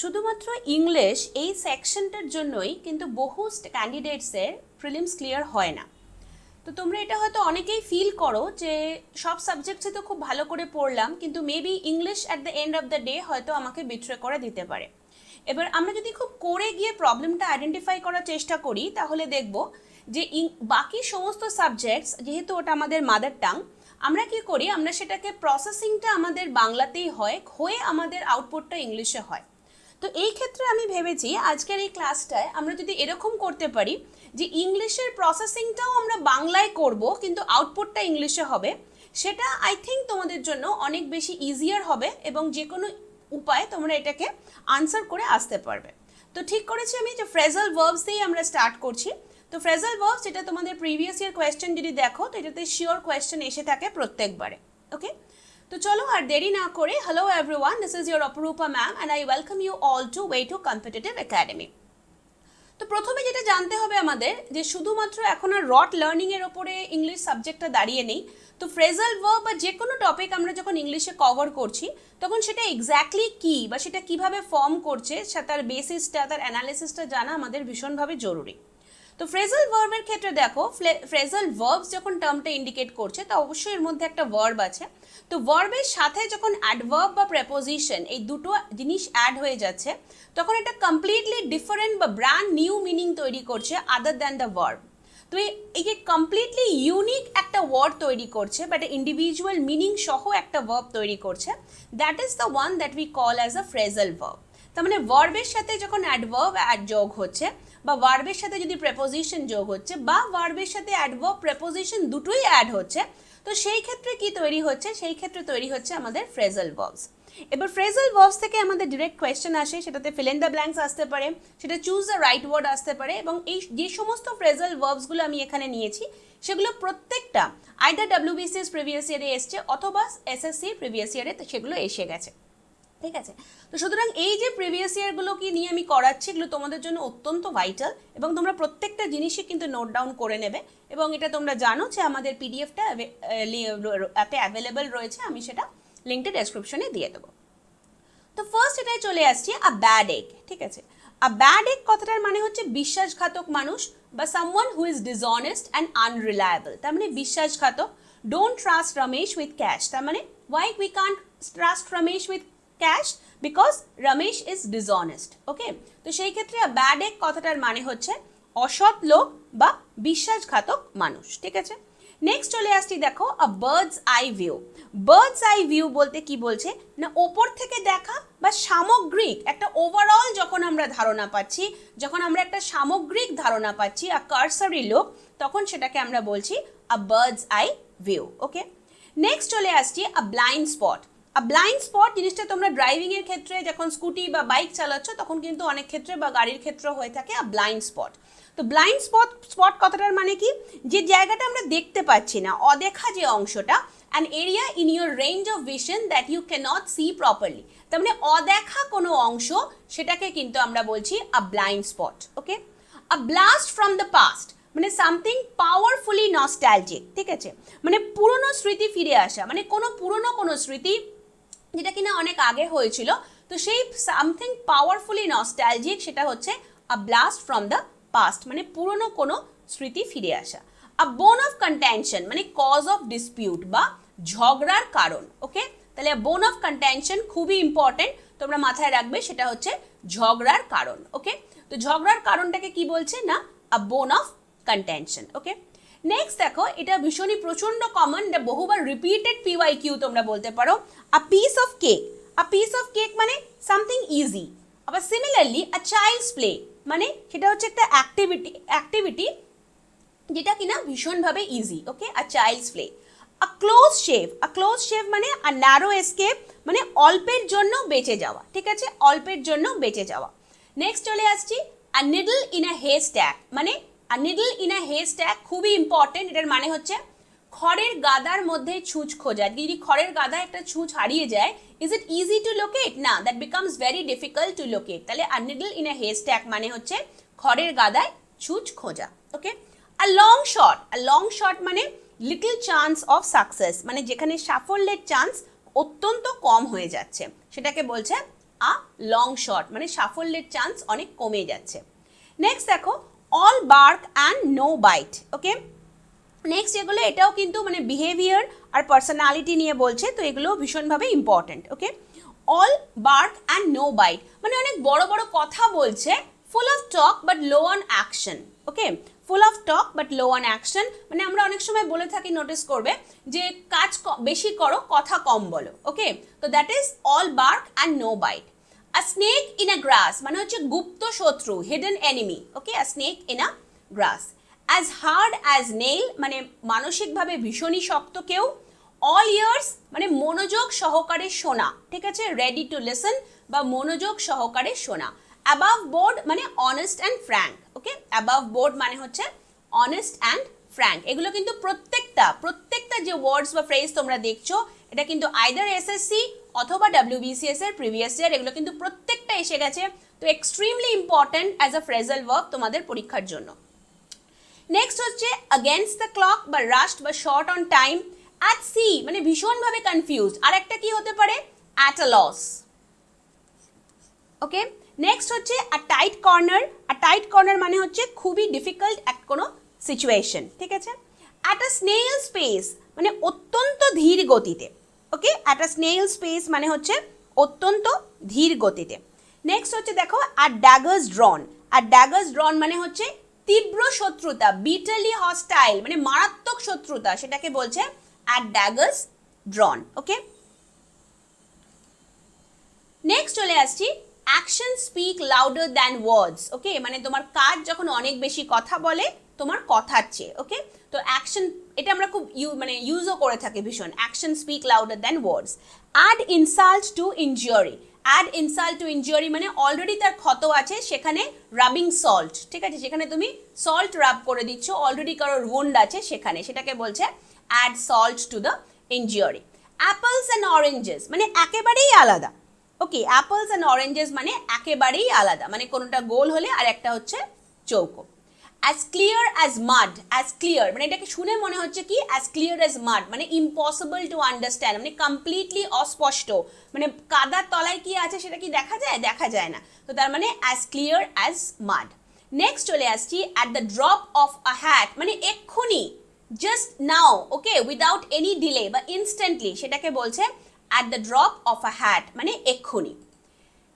শুধুমাত্র ইংলিশ এই সেকশনটার জন্যই কিন্তু বহু ক্যান্ডিডেটসের প্রিলিমস ক্লিয়ার হয় না। তো তোমরা এটা হয়তো অনেকেই ফিল করো যে সব সাবজেক্টসে তো খুব ভালো করে পড়লাম, কিন্তু maybe English at the end of the day হয়তো আমাকে বিট্রে করে দিতে পারে। এবার আমরা যদি খুব করে গিয়ে প্রবলেমটা আইডেন্টিফাই করার চেষ্টা করি তাহলে দেখব যে বাকি সমস্ত সাবজেক্টস যেহেতু ওটা আমাদের মাদার টাং, আমরা কি করি, আমরা সেটাকে প্রসেসিংটা আমাদের বাংলাতেই হয়ে আমাদের আউটপুটটা ইংলিশে হয়। তো এই ক্ষেত্রে আমি ভেবেছি আজকের এই ক্লাসটায় আমরা যদি এরকম করতে পারি যে ইংলিশের প্রসেসিংটাও আমরা বাংলায় করব কিন্তু আউটপুটটা ইংলিশে হবে, সেটা আই থিঙ্ক তোমাদের জন্য অনেক বেশি ইজিয়ার হবে এবং যে কোনো উপায় তোমরা এটাকে আনসার করে আসতে পারবে। তো ঠিক করেছি আমি যে ফ্রেজাল ভার্বস দিয়েই আমরা স্টার্ট করছি। তো ফ্রেজাল ভার্বস যেটা তোমাদের প্রিভিয়াস ইয়ার কোয়েশ্চেন যদি দেখো তো এটাতে শিওর কোয়েশ্চেন এসে থাকে প্রত্যেকবারে। ওকে, তো চলো আর দেরি না করে, hello everyone, this is your Aparupa ma'am and I welcome you all to way to competitive academy. তো প্রথমে যেটা জানতে হবে আমাদের যে শুধুমাত্র এখন আর রট লার্নিংয়ের ওপরে ইংলিশ সাবজেক্টটা দাঁড়িয়ে নেই। তো ফ্রেজাল ভার্ব বা যে কোনো টপিক আমরা যখন ইংলিশে কভার করছি তখন সেটা এক্স্যাক্টলি কী বা সেটা কীভাবে ফর্ম করছে তার বেসিসটা, তার অ্যানালিসিসটা জানা আমাদের ভীষণভাবে জরুরি। তো ফ্রেজাল ভার্বের ক্ষেত্রে দেখো, ফ্রেজাল ভার্বস যখন টার্মটা ইন্ডিকেট করছে তা অবশ্যই এর মধ্যে একটা ভার্ব আছে। তো ভার্বের সাথে যখন অ্যাডভার্ব বা প্রেপোজিশন এই দুটো জিনিস অ্যাড হয়ে যাচ্ছে তখন এটা কমপ্লিটলি ডিফারেন্ট বা ব্র্যান্ড নিউ মিনিং তৈরি করছে আদার দ্যান দ্য ভার্ব। তো এই যে কমপ্লিটলি ইউনিক একটা ওয়ার্ড তৈরি করছে বা একটা ইন্ডিভিজুয়াল মিনিং সহ একটা ভার্ব তৈরি করছে, that is the one that we call as a phrasal verb. তার মানে ভার্বের সাথে যখন অ্যাডভার্ব যোগ হচ্ছে বা ভার্বের সাথে যদি প্রেপোজিশন যোগ হচ্ছে বা ভার্বের সাথে অ্যাডভার্ব প্রেপোজিশন দুটোই অ্যাড হচ্ছে, তো সেই ক্ষেত্রে কি তৈরি হচ্ছে, সেই ক্ষেত্রে তৈরি হচ্ছে আমাদের ফ্রেজাল ভার্বস। এবার ফ্রেজাল ভার্বস থেকে আমাদের ডিরেক্ট কোয়েশ্চেন আসে, সেটাতে ফিল ইন দ্য ব্ল্যাঙ্কস আসতে পারে, সেটা চুজ দ্য রাইট ওয়ার্ড আসতে পারে, এবং এই যে সমস্ত ফ্রেজাল ভার্বসগুলো আমি এখানে নিয়েছি সেগুলো প্রত্যেকটা আইদার WBCS প্রিভিয়াস ইয়ারে এসছে অথবা SSC প্রিভিয়াস ইয়ারে সেগুলো এসে গেছে। ঠিক আছে, তো সুতরাং এই যে প্রিভিয়াস ইয়ারগুলোকে নিয়ে আমি করাচ্ছি এগুলো তোমাদের জন্য অত্যন্ত ভাইটাল এবং তোমরা প্রত্যেকটা জিনিসই কিন্তু নোট ডাউন করে নেবে এবং এটা তোমরা জানো যে আমাদের পিডিএফটা অ্যাপে অ্যাভেলেবেল রয়েছে, আমি সেটা লিঙ্কটা ডেসক্রিপশনে দিয়ে দেবো। তো ফার্স্ট এটাই চলে আসছি আ ব্যাড এগ। ঠিক আছে, আ ব্যাড এগ কথাটার মানে হচ্ছে বিশ্বাসঘাতক মানুষ বা someone who is dishonest and unreliable. তার মানে বিশ্বাসঘাতক। Don't trust Ramesh with cash, তার মানে why we can't trust Ramesh with cash because Ramesh is dishonest. Okay, তো সেই ক্ষেত্রে ব্যাড এগ কথাটার মানে হচ্ছে অসৎ লোক বা বিশ্বাসঘাতক মানুষ। ঠিক আছে, নেক্সট চলে আসছি দেখো a bird's eye view. Bird's eye view বলতে কি বলছে না, ওপর থেকে দেখা বা সামগ্রিক একটা ওভারঅল যখন আমরা ধারণা পাচ্ছি, যখন আমরা একটা সামগ্রিক ধারণা পাচ্ছি আ কারসারি লুক, তখন সেটাকে আমরা বলছি a bird's eye view. Okay, next চলে আসছি a blind spot. A blind spot জিনিসটা তোমরা ড্রাইভিংয়ের ক্ষেত্রে যখন স্কুটি বা বাইক চালাচ্ছ তখন কিন্তু অনেক ক্ষেত্রে বা গাড়ির ক্ষেত্রে হয়ে থাকে আ ব্লাইন্ড স্পট। তো ব্লাইন্ড স্পট কথাটার মানে কি, যে জায়গাটা আমরা দেখতে পাচ্ছি না, অদেখা যে অংশটা, an area in your range of vision that you cannot see properly. তার মানে অদেখা কোনো অংশ, সেটাকে কিন্তু আমরা বলছি a blind spot. Okay, a blast from the past মানে সামথিং পাওয়ারফুলি নস্টালজিক। ঠিক আছে, মানে পুরনো স্মৃতি ফিরে আসা, মানে কোনো স্মৃতি যেটা কিনা অনেক আগে হয়েছিল, তো সেই সামথিং পাওয়ারফুলি নস্টালজিক সেটা হচ্ছে আ ব্লাস্ট ফ্রম দ্য পাস্ট, মানে পুরনো কোনো স্মৃতি ফিরে আসা। আ বোন অফ কন্টেনশন মানে কজ অফ ডিসপিউট বা ঝগড়ার কারণ। ওকে, তাহলে বোন অফ কন্টেনশন খুবই ইম্পর্টেন্ট, তোমরা মাথায় রাখবে, সেটা হচ্ছে ঝগড়ার কারণ। ওকে, তো ঝগড়ার কারণটাকে কি বলছে না, আ বোন অফ কন্টেনশন। ওকে, নেক্সট দেখো, এটা ভীষণই প্রচন্ড কমন, এটা বহুবার রিপিটেড PYQ তোমরা বলতে পারো, আ piece of cake. A piece of cake মানে সামথিং ইজি। আবার সিমিলারলি আ চাইল্ডস প্লে মানে সেটা হচ্ছে একটা অ্যাক্টিভিটি যেটা কিনা ভীষণভাবে ইজি। ওকে, আ চাইল্ডস প্লে। আ ক্লোজ শেভ মানে আ ন্যারো এস্কেপ মানে অল্পের জন্য বেঁচে যাওয়া। ঠিক আছে, অল্পের জন্য বেঁচে যাওয়া। নেক্সট চলে আসছি আ নিডল ইন আ হেস্ট্যাক মানে আ নিডল ইন আ হেস্ট্যাক খুবই ইম্পর্টেন্ট, এটার মানে হচ্ছে খড়ের গাদার মধ্যে ছুঁচ খোঁজা। যদি খড়ের গাদায় একটা ছুঁচ হারিয়ে যায়, is it easy to locate? না, that becomes very difficult to locate. তাহলে আ নিডল ইন আ হেস্ট্যাক মানে হচ্ছে খড়ের গাদায় ছুঁচ খোঁজা। ওকে, আ লং শট মানে লিটল চান্স অফ সাকসেস মানে যেখানে সাফল্যের চান্স অত্যন্ত কম হয়ে যাচ্ছে, সেটাকে বলছে আ লং শট, মানে সাফল্যের চান্স অনেক কমে যাচ্ছে। নেক্সট দেখো all bark and no bite. Okay, next এগুলো এটাও কিন্তু মানে বিহেভিয়ার আর পার্সোনালিটি নিয়ে বলছে, তো এগুলো ভীষণভাবে important. Okay, all bark and no bite মানে অনেক বড় বড় কথা বলছে, full of talk but low on action. Okay, full of talk but low on action মানে আমরা অনেক সময় বলে থাকি, নোটিস করবে যে কাজ বেশি করো কথা কম বলো। ওকে, তো that is all bark and no bite. A snake in a grass মানে হচ্ছে গুপ্ত শত্রু, hidden enemy. Okay, a snake in a grass. As hard as nail মানে মানসিকভাবে ভীষণই শক্ত কেউ। অল ইয়ার্স মানে মনোযোগ সহকারে শোনা, ঠিক আছে, রেডি টু লিসন বা মনোযোগ সহকারে শোনা। অ্যাবাভ বোর্ড মানে honest and frank. Okay, above board মানে হচ্ছে অনেস্ট অ্যান্ড ফ্র্যাঙ্ক। এগুলো কিন্তু প্রত্যেকটা যে ওয়ার্ডস বা ফ্রেজ তোমরা দেখছো, এটা কিন্তু আইদার এসএসসি অথবা WBCS এর প্রিভিয়াস ইয়ার, এগুলো কিন্তু প্রত্যেকটা এসে গেছে। তো extremely important as a phrasal verb তোমাদের পরীক্ষার জন্য। নেক্সট হচ্ছে अगेंस्ट দ্য ক্লক বা রাশড বা short on time. At sea মানে ভীষণভাবে কনফিউজড, আর একটা কি হতে পারে at a loss. Okay, next হচ্ছে a tight corner. A tight corner মানে হচ্ছে খুবই ডিফিকাল্ট এক কোনো সিচুয়েশন, ঠিক আছে। অ্যাট আ স্নেইল স্পেস মানে অত্যন্ত ধীর গতিতে। ওকে, অ্যাট আ স্নেইল স্পেস মানে হচ্ছে অত্যন্ত ধীর গতিতে। নেক্সট হচ্ছে দেখো অ্যাট ড্যাগার্স ড্রন। অ্যাট ড্যাগার্স ড্রন মানে হচ্ছে তীব্র শত্রুতা, বিটারলি হস্টাইল মানে মারাত্মক শত্রুতা, সেটাকে বলছে at daggers drawn. Okay, next চলে আসছি action speak louder than words. Okay, মানে তোমার কাজ যখন অনেক বেশি কথা বলে তোমার কথার চেয়ে। ওকে, তো অ্যাকশন এটা আমরা খুব ইউজও করে থাকি ভীষণ, action speak louder than words. Add insult to injury. Add insult to injury মানে অলরেডি তার ক্ষত আছে, সেখানে রাবিং সল্ট, ঠিক আছে, সেখানে তুমি সল্ট রাব করে দিচ্ছ, অলরেডি কারোর ওউন্ড আছে সেখানে, সেটাকে বলছে add salt to the injury. Apples and oranges মানে একেবারেই আলাদা। ওকে, অ্যাপলস অ্যান্ড অরেঞ্জেস মানে একেবারেই আলাদা, মানে কোনোটা গোল হলে আর একটা হচ্ছে চৌকো। As clear as মাড। As clear মানে এটাকে শুনে মনে হচ্ছে কি অ্যাজ ক্লিয়ার অ্যাজ মাড মানে ইম্পসিবল টু আন্ডারস্ট্যান্ড, মানে কমপ্লিটলি অস্পষ্ট, মানে কাদার তলায় কি আছে সেটা কি দেখা যায়, দেখা যায় না, তো তার মানে as clear as mud. Next চলে আসছি at the drop of a hat মানে এক্ষুনি, just now. Okay, without any delay বা ইনস্ট্যান্টলি, সেটাকে বলছে at the drop of a hat মানে এক্ষুনি।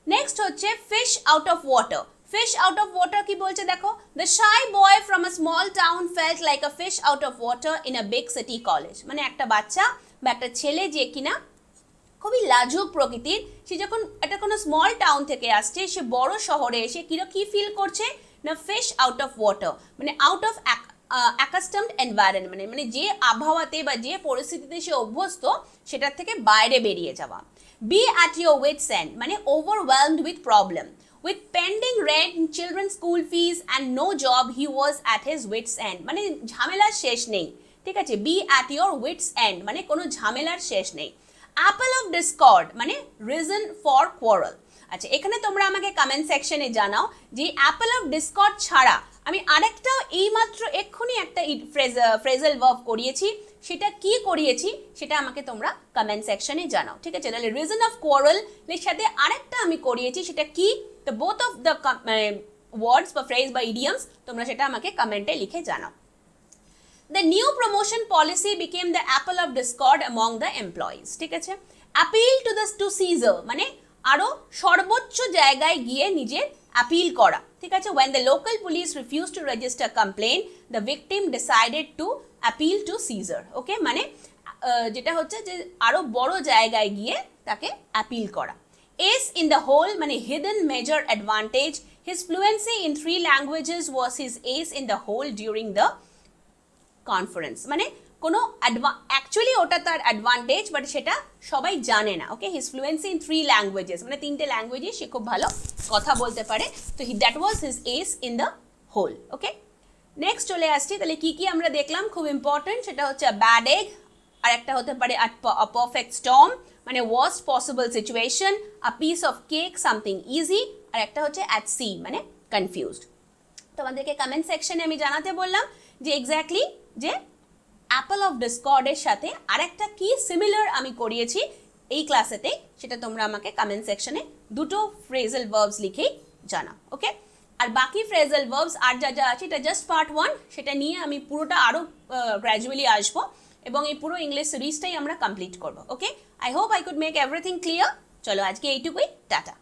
নেক্সট হচ্ছে fish out of water. Fish out of water কি বলছে দেখো, the shy boy from a small town felt like a fish out of water in a big city college. মানে একটা বাচ্চা বা একটা ছেলে যে কিনা খুবই লাজুক প্রকৃতির, সে যখন একটা কোনো স্মল টাউন থেকে আসছে, সে বড় শহরে এসে কি ফিল করছে না, ফিশ আউট অফ ওয়াটার মানে আউট অফ অ্যাকাস্টমড এনভায়রনমেন্ট মানে যে আবহাওয়াতে বা যে পরিস্থিতিতে সে অভ্যস্ত সেটার থেকে বাইরে বেরিয়ে যাওয়া। Be at your wits end মানে overwhelmed with problem. With pending rent, children school fees and no job he was at his wits end মানে ঝামেলার শেষ নেই, ঠিক আছে। Be at your wits end মানে কোনো ঝামেলার শেষ নেই। অ্যাপল অফ ডিসকর্ড মানে রিজন ফর কোয়ারেল। আচ্ছা, এখানে তোমরা আমাকে কমেন্ট সেকশনে জানাও যে অ্যাপল অফ ডিসকর্ড ছাড়া আমি আরেকটাও এইমাত্র এক্ষুনি একটা ফ্রেজাল ভার্ব করিয়েছি, সেটা কি করিয়েছি সেটা আমাকে তোমরা কমেন্ট সেকশনে জানাও, ঠিক আছে। তাহলে রিজন অফ কোয়ারেল এর সাথে আরেকটা আমি করিয়েছি, সেটা কি, তো বোথ অফ দ্য ওয়ার্ডস বা ফ্রেজ বা ইডিয়ামস তোমরা সেটা আমাকে কমেন্টে লিখে জানাও। The new promotion policy became the apple of discord among the employees. ঠিক আছে, appeal to Caesar মানে আরো সর্বোচ্চ জায়গায় গিয়ে নিজের অ্যাপিল করা, ঠিক আছে। when the local police refused to register complaint, the victim decided to appeal to Caesar. ওকে, মানে যেটা হচ্ছে যে আরো বড় জায়গায় গিয়ে তাকে অ্যাপিল করা। Ace in the hole মানে hidden major advantage. His fluency in 3 languages was his ace in the hole during the conference মানে কোনো অ্যাকচুয়ালি ওটা তার অ্যাডভান্টেজ, বাট সেটা সবাই জানে না। ওকে, হিজ ফ্লুয়েন্সি ইন 3 ল্যাঙ্গুয়েজেস মানে 3টে ল্যাঙ্গুয়েজে সে খুব ভালো কথা বলতে পারে, তো that was his ace in the hole. Okay, next চলে আসছি, তাহলে কি কি আমরা দেখলাম খুব ইম্পর্টেন্ট, সেটা হচ্ছে ব্যাড এগ, আর একটা হতে পারে আ পারফেক্ট স্টর্ম মানে worst possible situation, a piece of cake something easy, আর একটা হচ্ছে অ্যাট সি মানে কনফিউজড। তোমাদেরকে কমেন্ট সেকশনে আমি জানাতে বললাম যে এক্স্যাক্টলি যে অ্যাপল অফ ডিসকর্ডের সাথে আরেকটা কি সিমিলার আমি করিয়েছি, এই ক্লাসেতে, সেটা তোমরা আমাকে কমেন্ট সেকশনে দুটো ফ্রেজাল ভার্বস লিখেই জানাও, ওকে? আর বাকি ফ্রেজাল ভার্বস আর যা যা আছে এটা জাস্ট পার্ট 1, সেটা নিয়ে আমি পুরোটা আরও গ্র্যাজুয়ালি আসবো এবং এই পুরো ইংলিশ সিরিজটাই আমরা কমপ্লিট করবো, okay? I hope I could make everything clear. চলো আজকে এইটুকুই, টাটা।